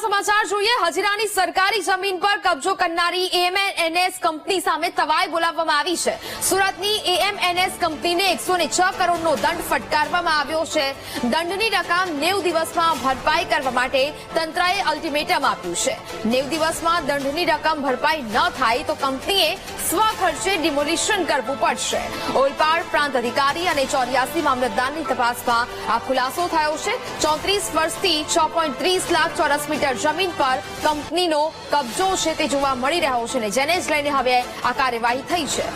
સમાચાર જોઈએ। હજીરાની સરકારી જમીન પર કબજો કરનારી એએમએનએસ કંપની સામે તવાઈ બોલાવવામાં આવી છે। સુરતની એએમએનએસ કંપનીને 106 કરોડનો દંડ ફટકારવામાં આવ્યો છે। દંડની રકમ 90 દિવસમાં ભરપાઈ કરવા માટે તંત્રએ અલ્ટિમેટમ આપ્યું છે। 90 દિવસમાં દંડની રકમ ભરપાઈ ન થાય તો કંપનીએ સ્વખર્ચે ડિમોલિશન કરવું પડશે। ઓલપાડ પ્રાંત અધિકારી અને 84 મામલતદારની તપાસમાં આ ખુલાસો થયો છે। 34 વર્ષથી 6.30 લાખ ચોરસ મીટર જમીન પર કંપનીનો કબજો છે તે જોવા મળી રહ્યો છે, જેને જ લઈને હવે આ કાર્યવાહી થઈ છે।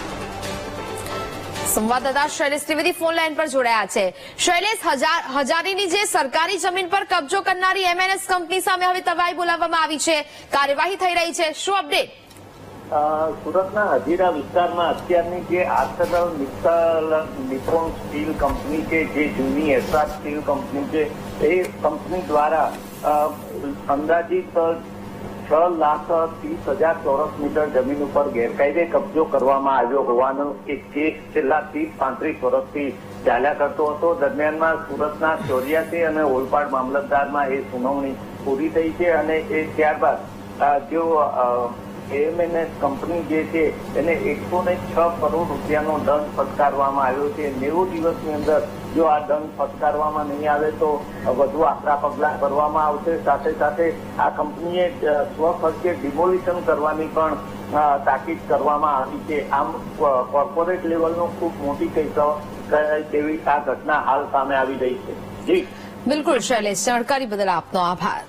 સંવાદદાતા શૈલેષ ત્રિવેદી ફોન લાઈન પર જોડાયા છે। શૈલેષ, હજારીની જે સરકારી જમીન પર કબજો કરનારી એમએનએસ કંપની સામે હવે તવાઈ બોલાવવામાં આવી છે, કાર્યવાહી થઈ રહી છે, શું અપડેટ? સુરતના હજીરા વિસ્તારમાં અત્યારની જે આર્થગલ નિપોન સ્ટીલ કંપની છે, જે જૂની એસઆર સ્ટીલ કંપની છે, એ કંપની દ્વારા અંદાજિત 6,30,000 ચોરસ મીટર જમીન ઉપર ગેરકાયદે કબજો કરવામાં આવ્યો હોવાનો એક કેસ છેલ્લા 30-35 વર્ષથી ચાલ્યા કરતો હતો। દરમિયાનમાં સુરતના 84 અને ઓલપાડ મામલતદારમાં એ સુનાવણી પૂરી થઈ છે અને એ ત્યારબાદ જો એએમએનએસ કંપની જે છે એને 106 કરોડ રૂપિયાનો દંડ ફટકારવામાં આવ્યો છે। 90 દિવસની અંદર જો આ દંડ ફટકારવામાં નહીં આવે તો વધુ આકરા પગલાં ભરવામાં આવશે। સાથે સાથે આ કંપનીએ સ્વખર્ચે ડિમોલિશન કરવાની પણ તાકીદ કરવામાં આવી છે। આમ કોર્પોરેટ લેવલનો ખૂબ મોટી કહેવાય તેવી આ ઘટના હાલ સામે આવી રહી છે। જી બિલકુલ શૈલેષ, જાણકારી બદલ આપનો આભાર।